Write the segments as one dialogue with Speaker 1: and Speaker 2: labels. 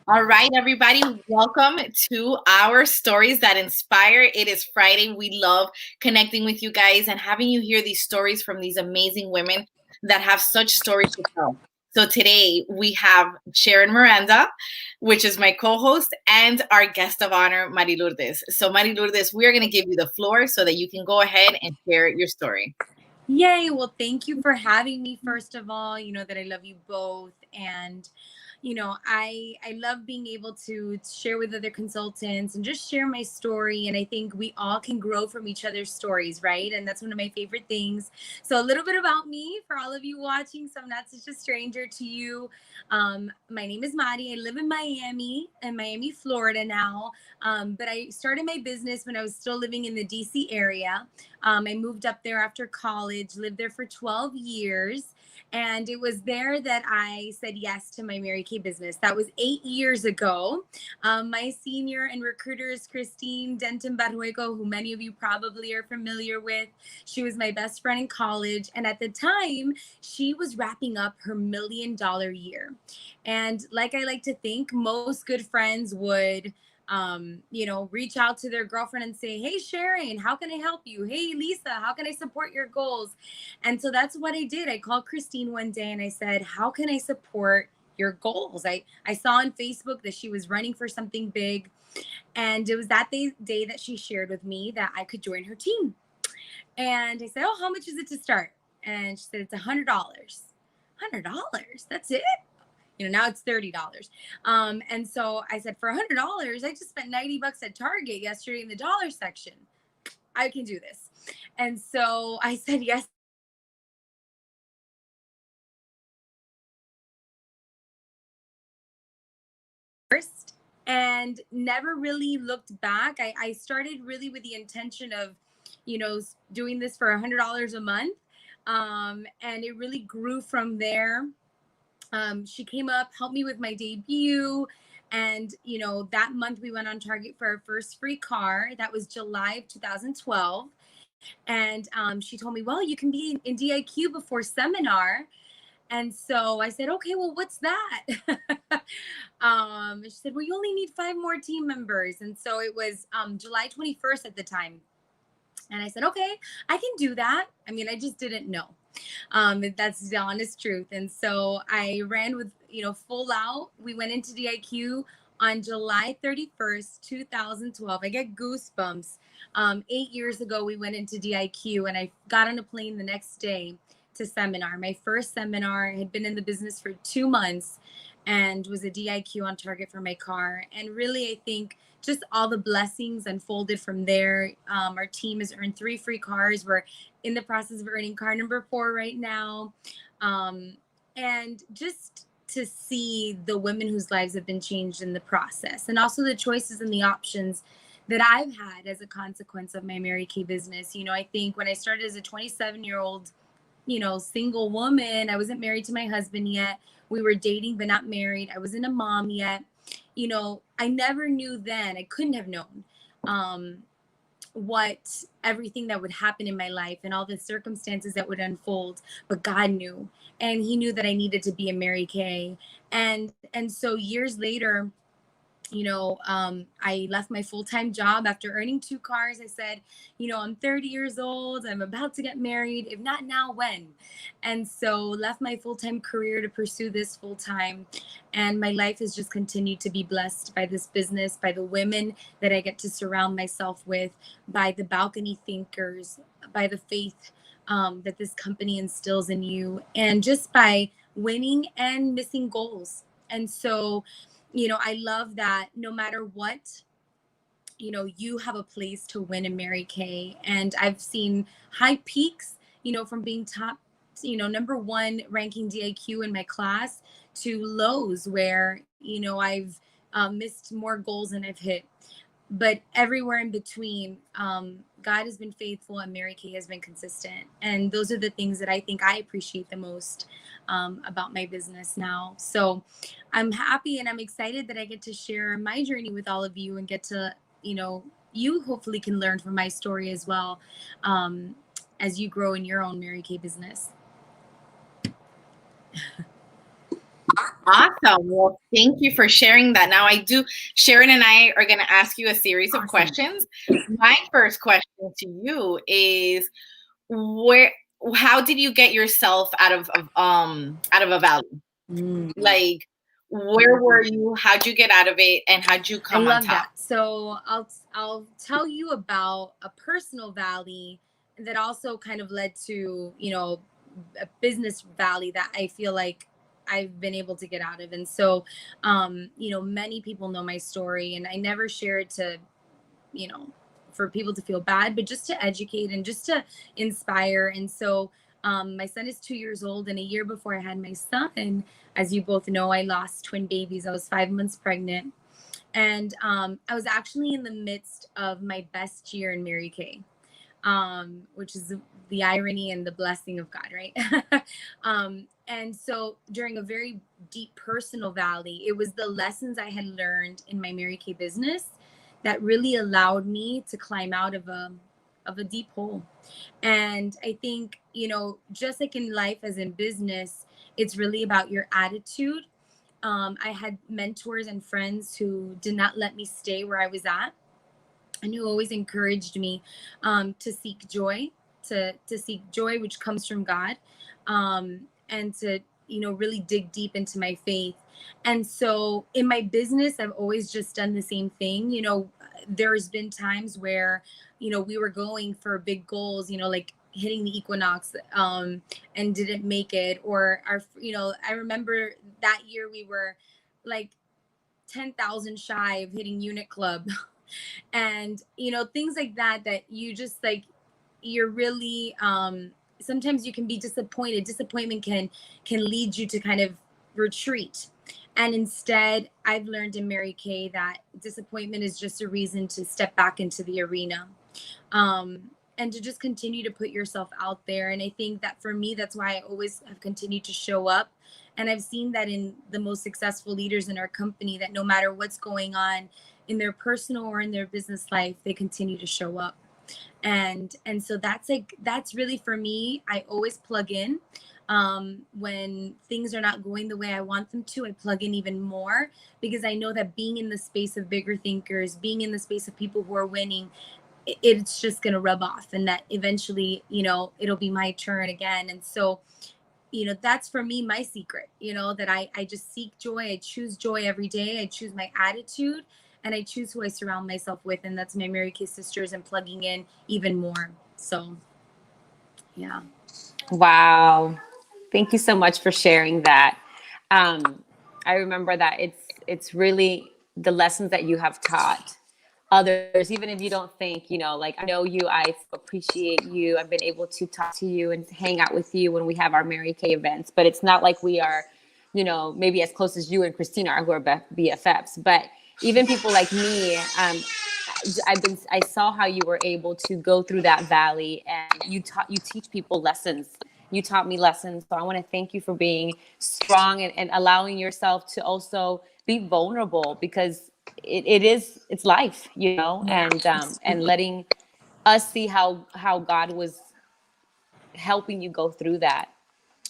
Speaker 1: All right, everybody, welcome to our Stories That Inspire. It is Friday. We love connecting with you guys and having you hear these stories from these amazing women that have such stories to tell. So today we have Sharon Miranda, which is my co-host, and our guest of honor, Mari Lourdes. So Mari Lourdes, we are going to give you the floor so that you can go ahead and share your story.
Speaker 2: Yay. Well, thank you for having me. First of all, you know that I love you both. And, I love being able to share with other consultants and just share my story. And I think we all can grow from each other's stories, right? And that's one of my favorite things. So a little bit about me for all of you watching. So I'm not such a stranger to you. My name is Mari. I live in Miami, Florida now. But I started my business when I was still living in the DC area. I moved up there after college, lived there for 12 years. And it was there that I said yes to my Mary Kay business. That was 8 years ago. My senior and recruiter is Christine Denton Barruego, who many of you probably are familiar with. She was my best friend in college. And at the time, she was wrapping up her $1 million year. And like I like to think, most good friends would reach out to their girlfriend and say, "Hey, Sharon, how can I help you? Hey, Lisa, how can I support your goals?" And so that's what I did. I called Christine one day and I said, "How can I support your goals?" I saw on Facebook that she was running for something big. And it was that day that she shared with me that I could join her team. And I said, "Oh, how much is it to start?" And she said, "It's $100. $100? That's it?" Now it's $30. And so I said, for $100, I just spent $90 at Target yesterday in the dollar section. I can do this. And so I said yes. First, and never really looked back. I started really with the intention of, doing this for $100 a month. And it really grew from there. She came up, helped me with my debut. And, that month we went on Target for our first free car. That was July of 2012. And she told me, "Well, you can be in DIQ before seminar." And so I said, "Okay, well, what's that?" She said, "Well, you only need 5 more team members." And so it was July 21st at the time. And I said, "Okay, I can do that." I mean, I just didn't know. That's the honest truth. And so I ran with, full out. We went into DIQ on July 31st, 2012. I get goosebumps. 8 years ago, we went into DIQ and I got on a plane the next day to seminar. My first seminar. I had been in the business for 2 months and was a DIQ on Target for my car. And really, I think just all the blessings unfolded from there. Our team has earned 3 free cars. We're in the process of earning car number 4 right now. And just to see the women whose lives have been changed in the process, and also the choices and the options that I've had as a consequence of my Mary Kay business. I think when I started as a 27-year-old, single woman, I wasn't married to my husband yet. We were dating, but not married. I wasn't a mom yet. I never knew then, I couldn't have known what everything that would happen in my life and all the circumstances that would unfold. But God knew, and He knew that I needed to be a Mary Kay. And so years later, I left my full-time job after earning 2 cars. I said, I'm 30 years old. I'm about to get married. If not now, when? And so left my full-time career to pursue this full-time. And my life has just continued to be blessed by this business, by the women that I get to surround myself with, by the balcony thinkers, by the faith that this company instills in you, and just by winning and missing goals. And so, I love that no matter what, you have a place to win in Mary Kay. And I've seen high peaks, from being top, number 1 ranking DIQ in my class, to lows where, I've missed more goals than I've hit. But everywhere in between, God has been faithful and Mary Kay has been consistent. And those are the things that I think I appreciate the most about my business now. So I'm happy and I'm excited that I get to share my journey with all of you and get to, you hopefully can learn from my story as well, as you grow in your own Mary Kay business.
Speaker 1: Awesome. Well, thank you for sharing that. Now, Sharon and I are going to ask you a series of
Speaker 2: Awesome.
Speaker 1: questions. My first question to you is where, how did you get yourself out of a valley?
Speaker 2: Mm.
Speaker 1: Like, where were you? How'd you get out of it? And how'd you
Speaker 2: I
Speaker 1: come on
Speaker 2: love
Speaker 1: top?
Speaker 2: that. So I'll tell you about a personal valley that also kind of led to, you know, a business valley that I feel like I've been able to get out of. And so, you know, many people know my story, and I never share it to, you know, for people to feel bad, but just to educate and just to inspire. And so, my son is 2 years old, and a year before I had my son, as you both know, I lost twin babies. I was 5 months pregnant, and I was actually in the midst of my best year in Mary Kay, which is the irony and the blessing of God, right? And so during a very deep personal valley, it was the lessons I had learned in my Mary Kay business that really allowed me to climb out of a deep hole. And I think, you know, just like in life as in business, it's really about your attitude. I had mentors and friends who did not let me stay where I was at, and who always encouraged me to seek joy, to seek joy which comes from God, and to, you know, really dig deep into my faith. And so in my business, I've always just done the same thing. You know, there's been times where, you know, we were going for big goals, you know, like hitting the equinox, and didn't make it, or our, you know, I remember that year we were like 10,000 shy of hitting unit club. And, you know, things like that, that you just like, you're really, sometimes you can be disappointed. Disappointment can lead you to kind of retreat. And instead, I've learned in Mary Kay that disappointment is just a reason to step back into the arena, and to just continue to put yourself out there. And I think that for me, that's why I always have continued to show up. And I've seen that in the most successful leaders in our company, that no matter what's going on in their personal or in their business life, they continue to show up. And so that's like, that's really for me. I always plug in. When things are not going the way I want them to, I plug in even more, because I know that being in the space of bigger thinkers, being in the space of people who are winning, it's just going to rub off, and that eventually, you know, it'll be my turn again. And so, you know, that's for me my secret, you know, that I just seek joy. I choose joy every day. I choose my attitude, and I choose who I surround myself with, and that's my Mary Kay sisters, and plugging in even more. So yeah.
Speaker 3: Wow. Thank you so much for sharing that. I remember that it's really the lessons that you have taught others, even if you don't think, you know, like I know you, I appreciate you. I've been able to talk to you and hang out with you when we have our Mary Kay events, but it's not like we are, you know, maybe as close as you and Christina are, who are BFFs. But even people like me, I saw how you were able to go through that valley, and you teach people lessons. You taught me lessons. So I want to thank you for being strong, and allowing yourself to also be vulnerable, because it's life, you know,
Speaker 2: Yeah.
Speaker 3: and letting us see how God was helping you go through that.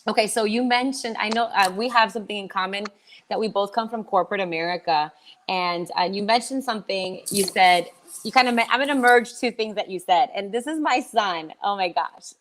Speaker 3: Okay, so you mentioned, I know we have something in common, that we both come from corporate America. And you mentioned something, you said, I'm going to merge two things that you said. And this is my son. Oh my gosh.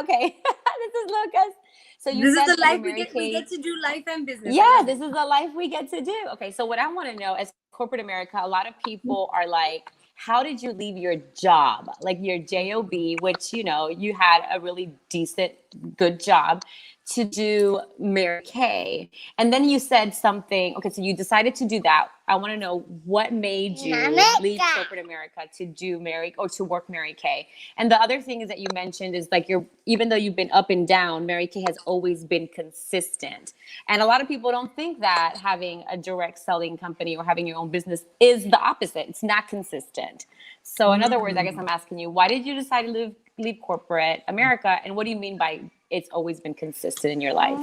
Speaker 3: Okay. This is Lucas. So you
Speaker 2: This is
Speaker 3: said
Speaker 2: the
Speaker 3: that your
Speaker 2: life
Speaker 3: Mary
Speaker 2: we
Speaker 3: Kay.
Speaker 2: get to do, life and business. I
Speaker 3: Yeah,
Speaker 2: love
Speaker 3: this
Speaker 2: it.
Speaker 3: is the life we get to do. Okay, so what I want to know, as corporate America, a lot of people are like, how did you leave your job, like your job, which, you know, you had a really decent, good job, to do Mary Kay? And then you said something. Okay, so you decided to do that. I want to know what made you leave corporate America to do Mary, or to work Mary Kay. And the other thing is that you mentioned is like, even though you've been up and down, Mary Kay has always been consistent. And a lot of people don't think that having a direct selling company or having your own business is the opposite. It's not consistent. So in other words, I guess I'm asking you, why did you decide to leave corporate America? And what do you mean by it's always been consistent in your life?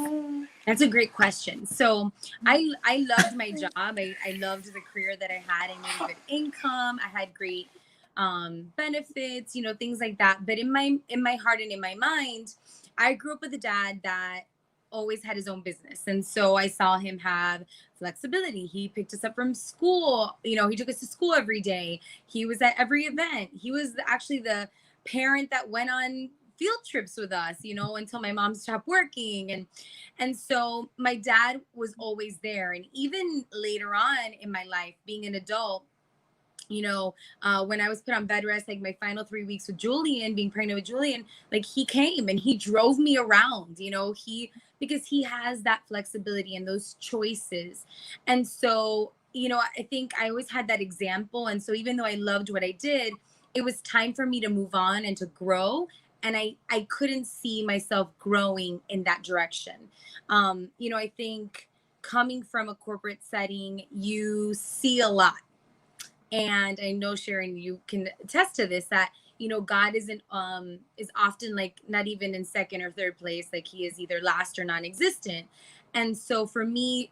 Speaker 2: That's a great question. So I loved my job. I loved the career that I had. I made a good income. I had great benefits, you know, things like that. But in my heart and in my mind, I grew up with a dad that always had his own business. And so I saw him have flexibility. He picked us up from school. You know, he took us to school every day. He was at every event. He was actually the parent that went on field trips with us, you know, until my mom stopped working. And so my dad was always there. And even later on in my life, being an adult, you know, when I was put on bed rest, like my final 3 weeks with Julian, being pregnant with Julian, like he came and he drove me around, you know, because he has that flexibility and those choices. And so, you know, I think I always had that example. And so even though I loved what I did, it was time for me to move on and to grow. And I couldn't see myself growing in that direction. You know, I think coming from a corporate setting, you see a lot. And I know, Sharon, you can attest to this, that, you know, God is often like not even in second or third place, like he is either last or non-existent. And so for me,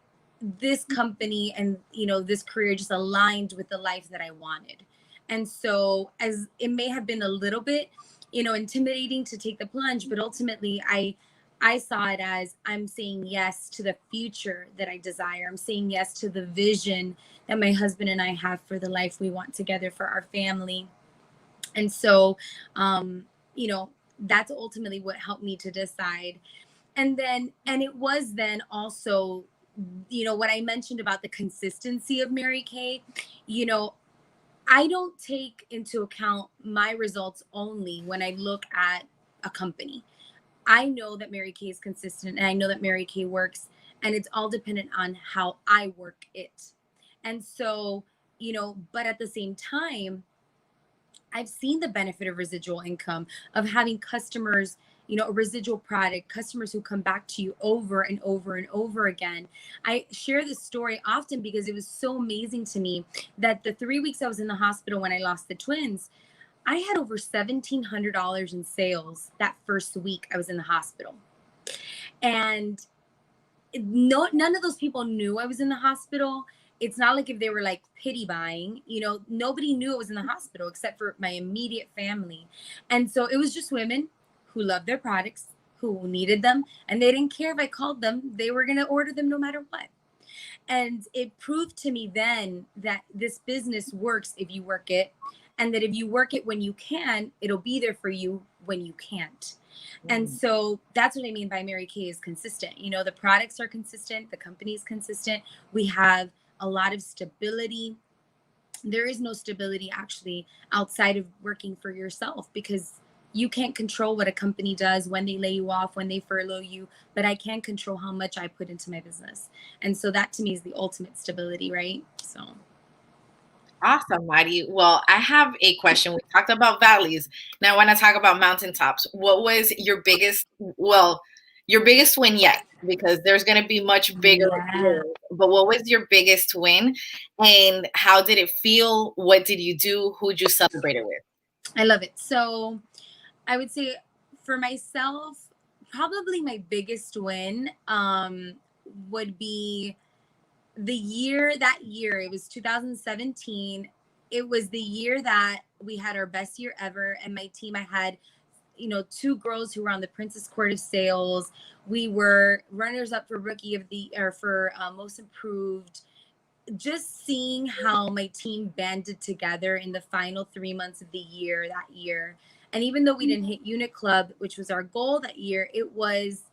Speaker 2: this company and, you know, this career just aligned with the life that I wanted. And so, as it may have been a little bit, you know, intimidating to take the plunge, but ultimately I saw it as I'm saying yes to the future that I desire. I'm saying yes to the vision that my husband and I have for the life we want together for our family. And so, you know, that's ultimately what helped me to decide. And it was then also, you know, what I mentioned about the consistency of Mary Kay, you know, I don't take into account my results only when I look at a company. I know that Mary Kay is consistent and I know that Mary Kay works, and it's all dependent on how I work it. And so, you know, but at the same time, I've seen the benefit of residual income, of having customers, you know, a residual product, customers who come back to you over and over and over again. I share this story often because it was so amazing to me that the 3 weeks I was in the hospital when I lost the twins, I had over $1,700 in sales that first week I was in the hospital. And none of those people knew I was in the hospital. It's not like if they were like pity buying, you know, nobody knew I was in the hospital except for my immediate family. And so it was just women who loved their products, who needed them, and they didn't care if I called them. They were going to order them no matter what. And it proved to me then that this business works if you work it, and that if you work it when you can, it'll be there for you when you can't. And so that's what I mean by Mary Kay is consistent. You know, the products are consistent, the company is consistent. We have a lot of stability. There is no stability actually outside of working for yourself, because you can't control what a company does, when they lay you off, when they furlough you, but I can control how much I put into my business. And so that to me is the ultimate stability, right? So
Speaker 1: Awesome, Mari. Well, I have a question. We talked about valleys. Now I want to talk about mountaintops. What was your biggest win yet? Because there's going to be much bigger
Speaker 2: yeah,
Speaker 1: wins. But what was your biggest win? And how did it feel? What did you do? Who'd you celebrate it with?
Speaker 2: I love it. So I would say for myself, probably my biggest win would be that year, it was 2017. It was the year that we had our best year ever. And my team, I had, you know, two girls who were on the Princess Court of Sales. We were runners up for rookie of the, or for most improved. Just seeing how my team banded together in the final 3 months of the year that year. And even though we didn't hit Unit Club, which was our goal that year, it was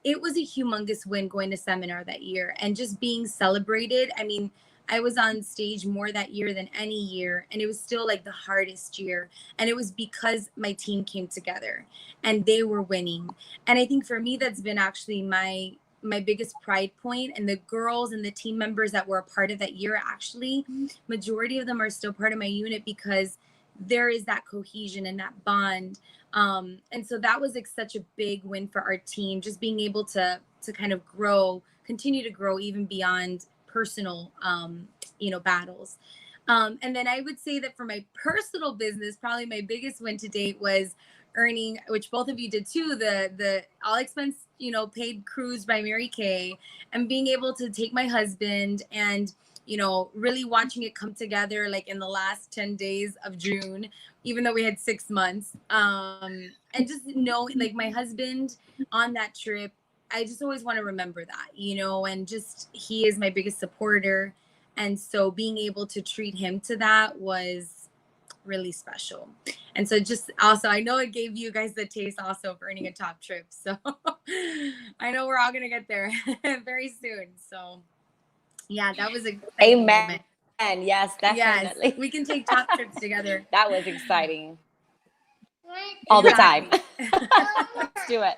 Speaker 2: a humongous win going to seminar that year and just being celebrated. I mean, I was on stage more that year than any year, and it was still like the hardest year. And it was because my team came together and they were winning. And I think for me, that's been actually my biggest pride point. And the girls and the team members that were a part of that year, actually, majority of them are still part of my unit because there is that cohesion and that bond. And so that was like such a big win for our team, just being able to kind of continue to grow even beyond personal, you know, battles. And then I would say that for my personal business, probably my biggest win to date was earning, which both of you did too, the all expense, you know, paid cruise by Mary Kay, and being able to take my husband and, you know, really watching it come together like in the last 10 days of June, even though we had 6 months. And just know, like, my husband on that trip, I just always want to remember that, you know, and just he is my biggest supporter. And so being able to treat him to that was really special. And so just also, I know it gave you guys the taste also of earning a top trip. So I know we're all going to get there very soon. So yeah, that was a exciting
Speaker 3: Amen.
Speaker 2: moment.
Speaker 3: Yes, definitely.
Speaker 2: Yes, we can take top trips together.
Speaker 3: That was exciting. All the time. Let's do it.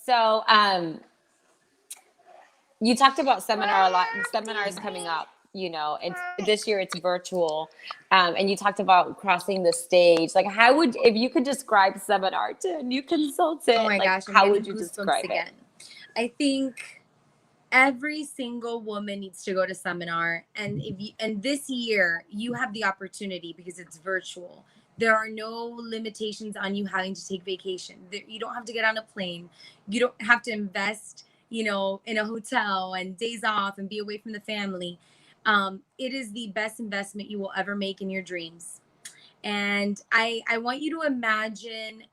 Speaker 3: So you talked about seminar a lot, seminars coming up, you know, and this year it's virtual. And you talked about crossing the stage. Like, how would, if you could describe seminar to a new consultant,
Speaker 2: Oh my
Speaker 3: like,
Speaker 2: gosh, I'm
Speaker 3: how
Speaker 2: getting
Speaker 3: would you
Speaker 2: goosebumps
Speaker 3: describe
Speaker 2: again.
Speaker 3: it?
Speaker 2: I think every single woman needs to go to seminar, and and this year you have the opportunity because it's virtual. There are no limitations on you having to take vacation. You don't have to get on a plane. You don't have to invest, you know, in a hotel and days off and be away from the family. It is the best investment you will ever make in your dreams. And I want you to imagine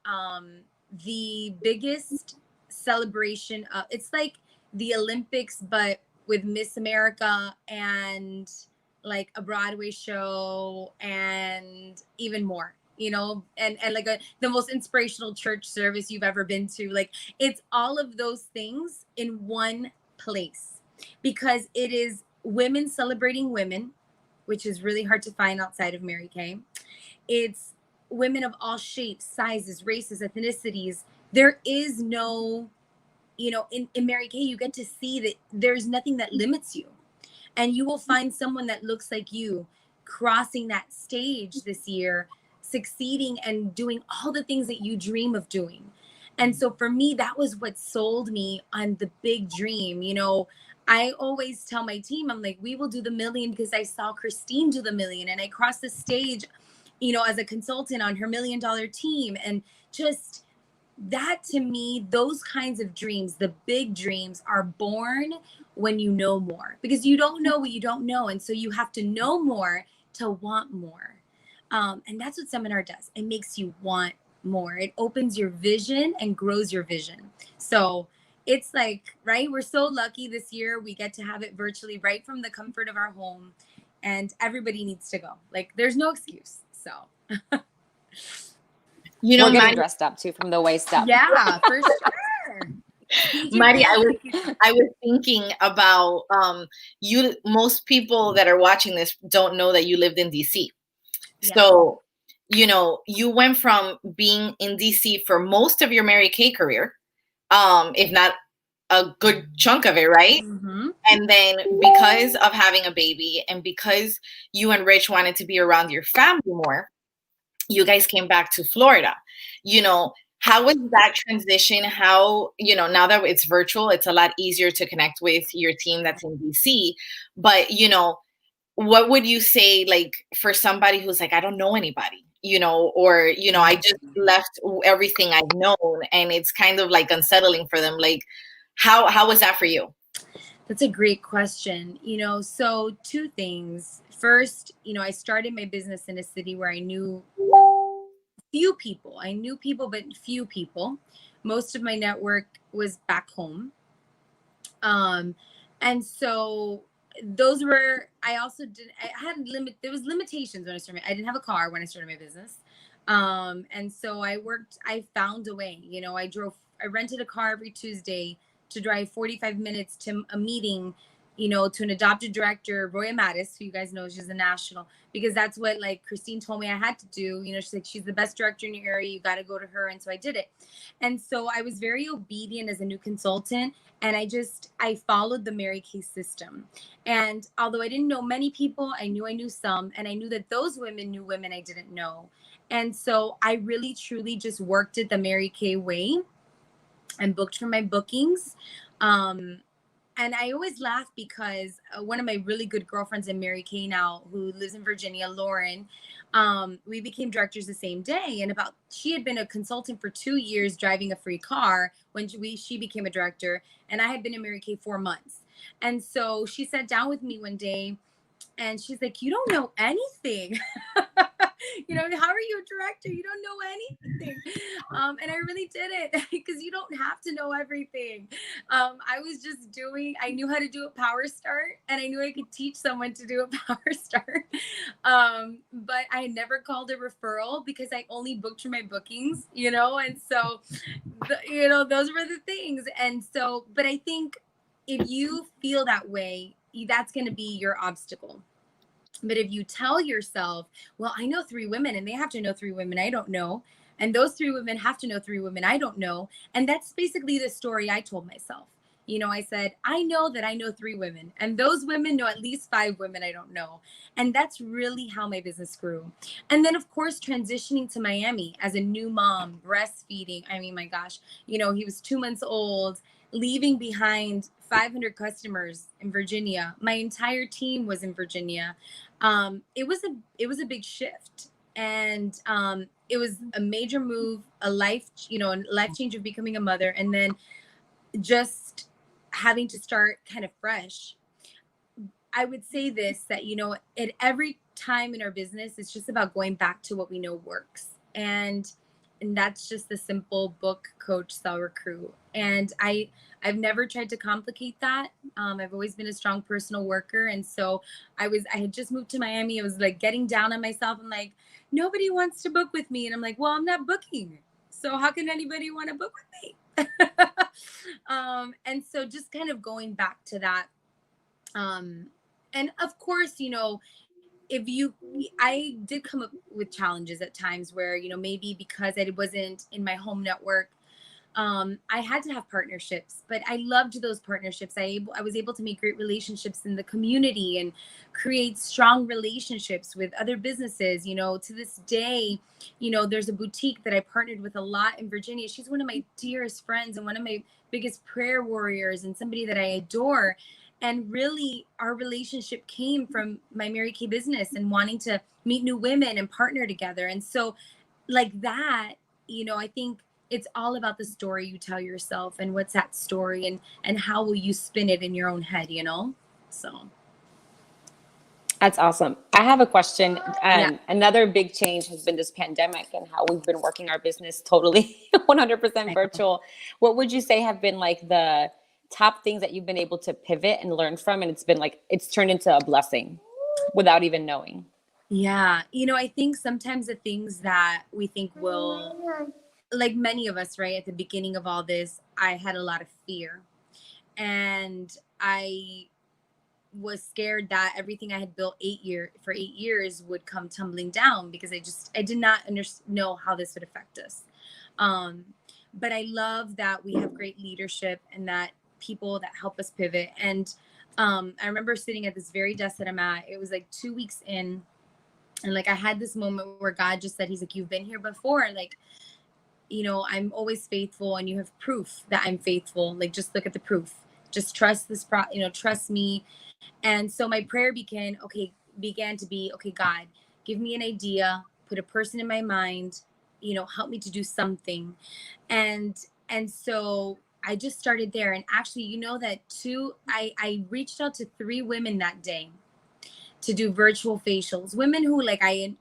Speaker 2: the biggest celebration of, it's like the Olympics, but with Miss America and like a Broadway show and even more, you know, and like the most inspirational church service you've ever been to. Like, it's all of those things in one place because it is women celebrating women, which is really hard to find outside of Mary Kay. It's women of all shapes, sizes, races, ethnicities. There is no, you know, in Mary Kay, you get to see that there's nothing that limits you. And you will find someone that looks like you crossing that stage this year, succeeding and doing all the things that you dream of doing. And so for me, that was what sold me on the big dream. You know, I always tell my team, I'm like, we will do the million because I saw Christine do the million and I crossed the stage, you know, as a consultant on her $1 million team. And just that, to me, those kinds of dreams, the big dreams, are born when you know more, because you don't know what you don't know. And so you have to know more to want more. And that's what seminar does. It makes you want more. It opens your vision and grows your vision. So it's like, right, we're so lucky this year. We get to have it virtually right from the comfort of our home. And everybody needs to go. Like, there's no excuse. So
Speaker 1: You know,
Speaker 3: We're getting
Speaker 1: Mari,
Speaker 3: dressed up too from the waist up.
Speaker 2: yeah, for sure.
Speaker 1: Mari, I was thinking about you. Most people that are watching this don't know that you lived in DC.
Speaker 2: Yeah.
Speaker 1: So, you know, you went from being in DC for most of your Mary Kay career, if not a good chunk of it, right?
Speaker 2: Mm-hmm.
Speaker 1: And then because of having a baby and because you and Rich wanted to be around your family more, you guys came back to Florida. You know, how was that transition? How, you know, now that it's virtual, it's a lot easier to connect with your team that's in DC. But, you know, what would you say, like, for somebody who's like, I don't know anybody, you know, or, you know, I just left everything I've known and it's kind of like unsettling for them. Like, how was that for you?
Speaker 2: That's a great question. You know, so two things. First, you know, I started my business in a city where I knew few people. I knew people, but few people. Most of my network was back home. And so those were, I also I had there was limitations when I started. I didn't have a car when I started my business. And so I found a way, you know, I rented a car every Tuesday to drive 45 minutes to a meeting, you know, to an adopted director, Roya Mattis, who you guys know, she's a national, because that's what, like, Christine told me I had to do. You know, she's like, she's the best director in your area. You got to go to her. And so I did it. And so I was very obedient as a new consultant. And I followed the Mary Kay system. And although I didn't know many people, I knew some. And I knew that those women knew women I didn't know. And so I really, truly just worked it the Mary Kay way and booked for my bookings. And I always laugh because one of my really good girlfriends in Mary Kay now, who lives in Virginia, Lauren, we became directors the same day. And she had been a consultant for 2 years driving a free car when she became a director. And I had been in Mary Kay 4 months. And so she sat down with me one day and she's like, you don't know anything. You know, how are you a director? You don't know anything. And I really did it because you don't have to know everything. I was just I knew how to do a power start, and I knew I could teach someone to do a power start. But I never called a referral because I only booked for my bookings, you know? And so, you know, those were the things. And so, but I think if you feel that way, that's going to be your obstacle. But if you tell yourself, well, I know 3 women and they have to know 3 women I don't know. And those 3 women have to know 3 women I don't know. And that's basically the story I told myself. You know, I said, I know that I know 3 women, and those women know at least 5 women I don't know. And that's really how my business grew. And then, of course, transitioning to Miami as a new mom, breastfeeding. I mean, my gosh, you know, he was 2 months old, leaving behind 500 customers in Virginia. My entire team was in Virginia. It was a big shift, and it was a major move, a life, you know, a life change of becoming a mother, and then just having to start kind of fresh. I would say this, that, you know, at every time in our business, it's just about going back to what we know works. And that's just the simple book, coach, sell, recruit. And I've never tried to complicate that. I've always been a strong personal worker. And so I had just moved to Miami. I was like getting down on myself. I'm like, nobody wants to book with me. And I'm like, well, I'm not booking. So how can anybody want to book with me? And so just kind of going back to that. And of course, you know, I did come up with challenges at times where, you know, maybe because I wasn't in my home network, I had to have partnerships, but I loved those partnerships. I was able to make great relationships in the community and create strong relationships with other businesses. You know, to this day, you know, there's a boutique that I partnered with a lot in Virginia. She's one of my dearest friends and one of my biggest prayer warriors and somebody that I adore. And really, our relationship came from my Mary Kay business and wanting to meet new women and partner together. And so, like that, you know, I think it's all about the story you tell yourself and what's that story, and how will you spin it in your own head, you know? So
Speaker 3: That's awesome. I have a question.
Speaker 2: yeah.
Speaker 3: Another big change has been this pandemic and how we've been working our business totally 100% virtual. What would you say have been like the top things that you've been able to pivot and learn from? And it's been like, it's turned into a blessing without even knowing.
Speaker 2: Yeah. You know, I think sometimes the things that we think will, like many of us, right, at the beginning of all this, I had a lot of fear. And I was scared that everything I had built for 8 years would come tumbling down, because I did not know how this would affect us. Um, but I love that we have great leadership and that people that help us pivot. And I remember sitting at this very desk that I'm at. It was like 2 weeks in, and like I had this moment where God just said, He's like, you've been here before. Like, you know, I'm always faithful, and you have proof that I'm faithful. Like, just look at the proof. Just trust trust me. And so my prayer began to be, okay, God, give me an idea, put a person in my mind, you know, help me to do something. And so I just started there. And actually, you know, I reached out to 3 women that day to do virtual facials. Women who like I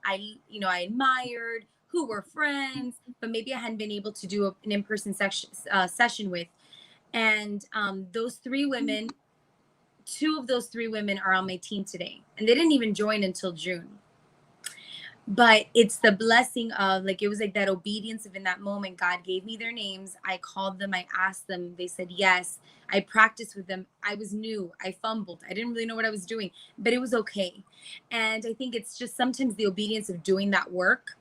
Speaker 2: admired, who were friends, but maybe I hadn't been able to do an in-person session with. And those 3 women, 2 of those 3 women are on my team today, and they didn't even join until June. But it's the blessing of, like, it was like that obedience of, in that moment, God gave me their names. I called them, I asked them, they said yes. I practiced with them. I was new, I fumbled, I didn't really know what I was doing, but it was okay. And I think it's just sometimes the obedience of doing that work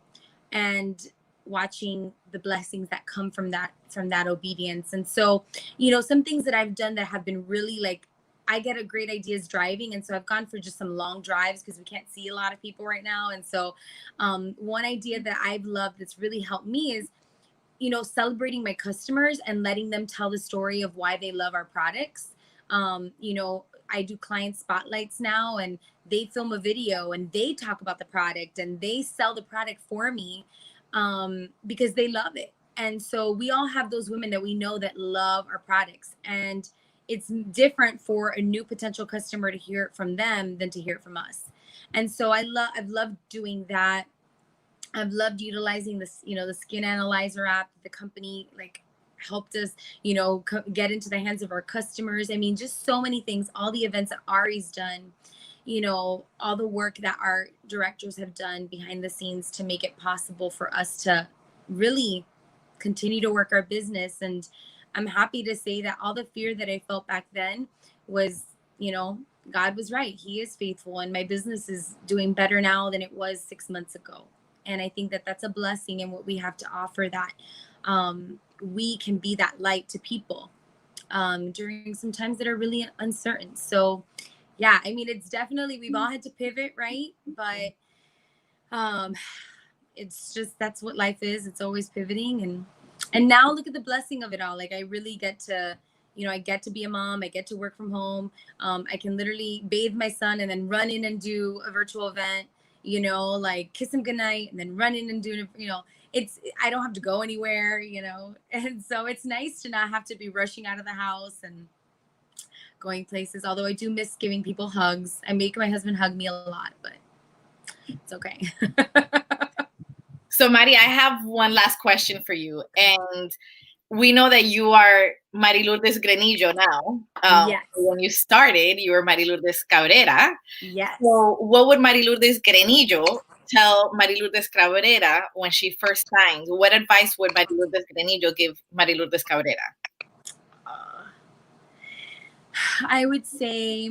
Speaker 2: and watching the blessings that come from that obedience. And so, you know, some things that I've done that have been really, like, I get a great ideas driving. And so I've gone for just some long drives because we can't see a lot of people right now. And so one idea that I've loved that's really helped me is, you know, celebrating my customers and letting them tell the story of why they love our products. You know, I do client spotlights now, and they film a video and they talk about the product and they sell the product for me because they love it. And so we all have those women that we know that love our products. And it's different for a new potential customer to hear it from them than to hear it from us. And so I've loved doing that. I've loved utilizing this, the skin analyzer app. The company like helped us, get into the hands of our customers. I mean, just so many things. All the events that Ari's done, all the work that our directors have done behind the scenes to make it possible for us to really continue to work our business. And I'm happy to say that all the fear that I felt back then was, God was right. He is faithful, and my business is doing better now than it was 6 months ago. And I think that that's a blessing, and what we have to offer, that we can be that light to people during some times that are really uncertain. So yeah, I mean, it's definitely, we've all had to pivot, right? But it's just, that's what life is. It's always pivoting. And now look at the blessing of it all. Like, I really get to, I get to be a mom. I get to work from home. I can literally bathe my son and then run in and do a virtual event, like kiss him goodnight and then run in and do, I don't have to go anywhere, and so it's nice to not have to be rushing out of the house and going places. Although I do miss giving people hugs. I make my husband hug me a lot, but it's okay.
Speaker 1: So, Mari, I have one last question for you. And we know that you are Mari Lourdes Grenillo now.
Speaker 2: Yes.
Speaker 1: When you started, you were Mari Lourdes Cabrera.
Speaker 2: Yes.
Speaker 1: So what would Mari Lourdes Grenillo tell Mari Lourdes Cabrera when she first signed? What advice would Mari Lourdes Grenillo give Mari Lourdes Cabrera?
Speaker 2: I would say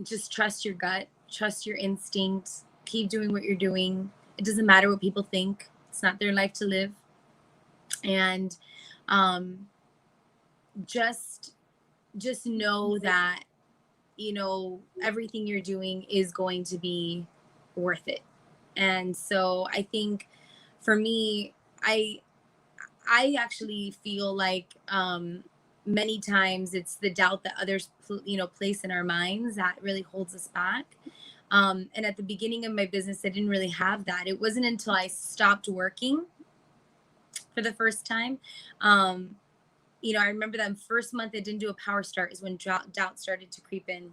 Speaker 2: just trust your gut, trust your instincts, keep doing what you're doing. It doesn't matter what people think. It's not their life to live. And just know that, everything you're doing is going to be worth it. And so I think for me, I actually feel like many times it's the doubt that others, place in our minds that really holds us back. And at the beginning of my business, I didn't really have that. It wasn't until I stopped working for the first time. I remember that first month I didn't do a power start is when doubt started to creep in.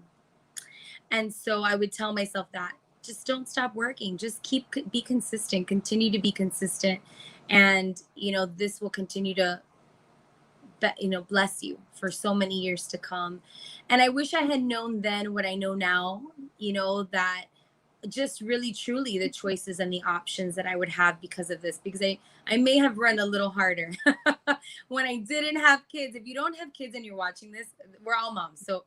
Speaker 2: And so I would tell myself that just don't stop working. Just be consistent, continue to be consistent. And, this will continue to, bless you for so many years to come. And I wish I had known then what I know now, that just really truly the choices and the options that I would have because of this, because I may have run a little harder when I didn't have kids. If you don't have kids and you're watching this, we're all moms. So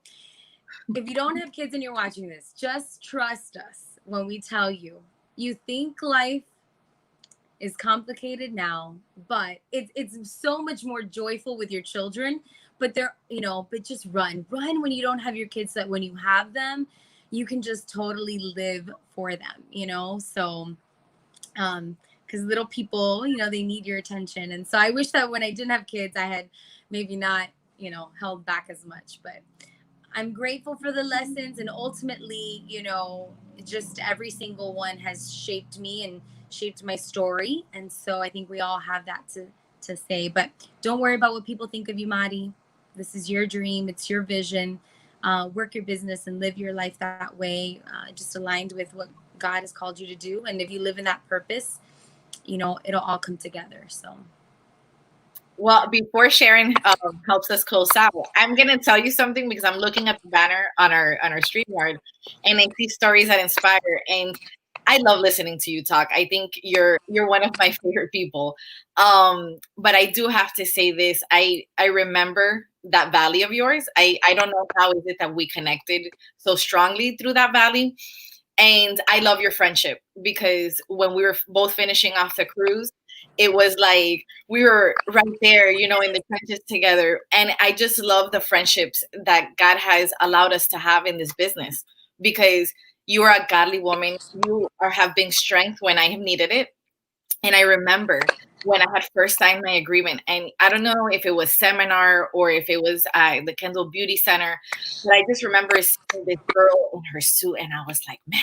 Speaker 2: if you don't have kids and you're watching this, just trust us when we tell you, you think life is complicated now, but it's so much more joyful with your children. But but just run when you don't have your kids, so that when you have them, you can just totally live for them, so because little people, they need your attention. And so I wish that when I didn't have kids, I had maybe not, held back as much. But I'm grateful for the lessons, and ultimately, just every single one has shaped me and shaped my story. And so I think we all have that to say. But don't worry about what people think of you, Mari. This is your dream. It's your vision. Work your business and live your life that way, just aligned with what God has called you to do. And if you live in that purpose, it'll all come together. So.
Speaker 1: Well, before Sharon helps us close out, I'm gonna tell you something, because I'm looking at the banner on our StreamYard, and I see stories that inspire. And I love listening to you talk. I think you're one of my favorite people. But I do have to say this. I remember that valley of yours. I don't know how is it that we connected so strongly through that valley. And I love your friendship, because when we were both finishing off the cruise, it was like we were right there, in the trenches together. And I just love the friendships that God has allowed us to have in this business, because you are a godly woman. You have been strength when I have needed it. And I remember when I had first signed my agreement, and I don't know if it was seminar or if it was the Kendall Beauty Center, but I just remember seeing this girl in her suit, and I was like, man,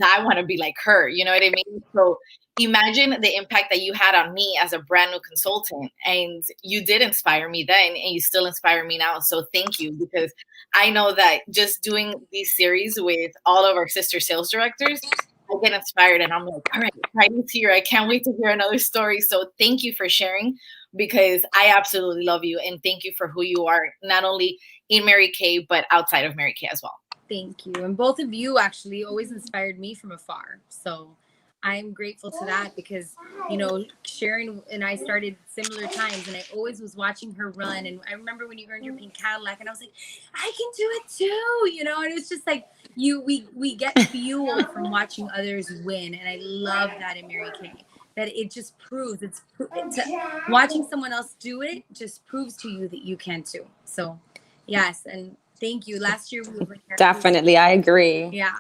Speaker 1: I want to be like her. You know what I mean? So imagine the impact that you had on me as a brand new consultant, and you did inspire me then, and you still inspire me now. So thank you, because I know that just doing these series with all of our sister sales directors, I get inspired and I'm like, all right, Friday's here. I can't wait to hear another story. So thank you for sharing, because I absolutely love you, and thank you for who you are, not only in Mary Kay, but outside of Mary Kay as well.
Speaker 2: Thank you. And both of you actually always inspired me from afar. So I'm grateful to that, because, Sharon and I started similar times, and I always was watching her run. And I remember when you earned your pink Cadillac, and I was like, I can do it too, and it's just like we get fuel from watching others win. And I love that in Mary Kay, that it just proves watching someone else do it just proves to you that you can too. So yes, and thank you. Last year we were
Speaker 3: Definitely, I agree.
Speaker 2: Yeah.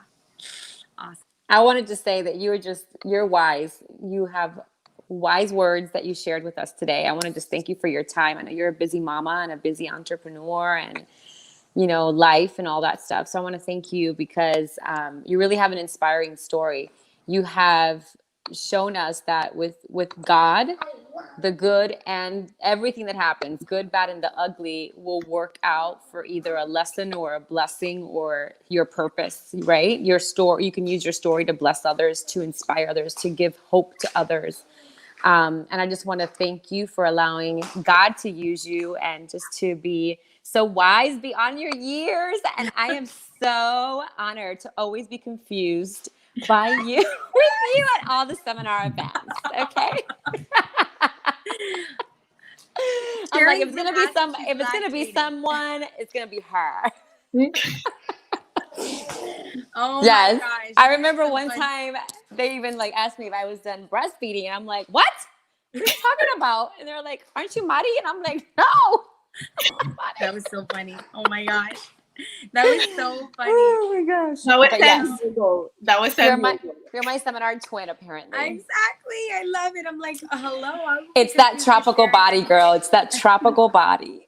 Speaker 2: Awesome.
Speaker 3: I wanted to say that you're wise. You have wise words that you shared with us today. I want to just thank you for your time. I know you're a busy mama and a busy entrepreneur, and life and all that stuff. So I want to thank you, because you really have an inspiring story. You have shown us that with God, the good and everything that happens, good, bad, and the ugly, will work out for either a lesson or a blessing or your purpose, right? Your story, you can use your story to bless others, to inspire others, to give hope to others. And I just want to thank you for allowing God to use you, and just to be so wise beyond your years. And I am so honored to always be confused by you, with you at all the seminar events. Okay. I'm like, if it's gonna be someone, it's gonna be her.
Speaker 2: Oh
Speaker 3: yes.
Speaker 2: My gosh.
Speaker 3: I remember one time they even asked me if I was done breastfeeding, and I'm like, what are you talking about? And they're like, aren't you muddy? And I'm like, no.
Speaker 2: That was so funny. Oh my gosh. That was so funny.
Speaker 3: Oh my gosh.
Speaker 1: That was
Speaker 3: You're my seminar twin, apparently.
Speaker 2: Exactly. I love it. I'm like, hello.
Speaker 3: It's that tropical body, girl. It's that tropical body.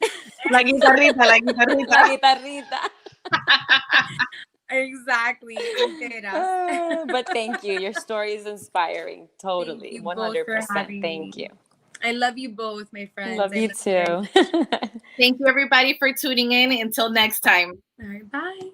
Speaker 1: La guitarrita.
Speaker 3: La guitarrita.
Speaker 2: Exactly.
Speaker 3: But thank you. Your story is inspiring. Totally. 100%. Thank you.
Speaker 2: I love you both, my friends.
Speaker 3: Love you too.
Speaker 1: Thank you, everybody, for tuning in. Until next time.
Speaker 2: All right. Bye.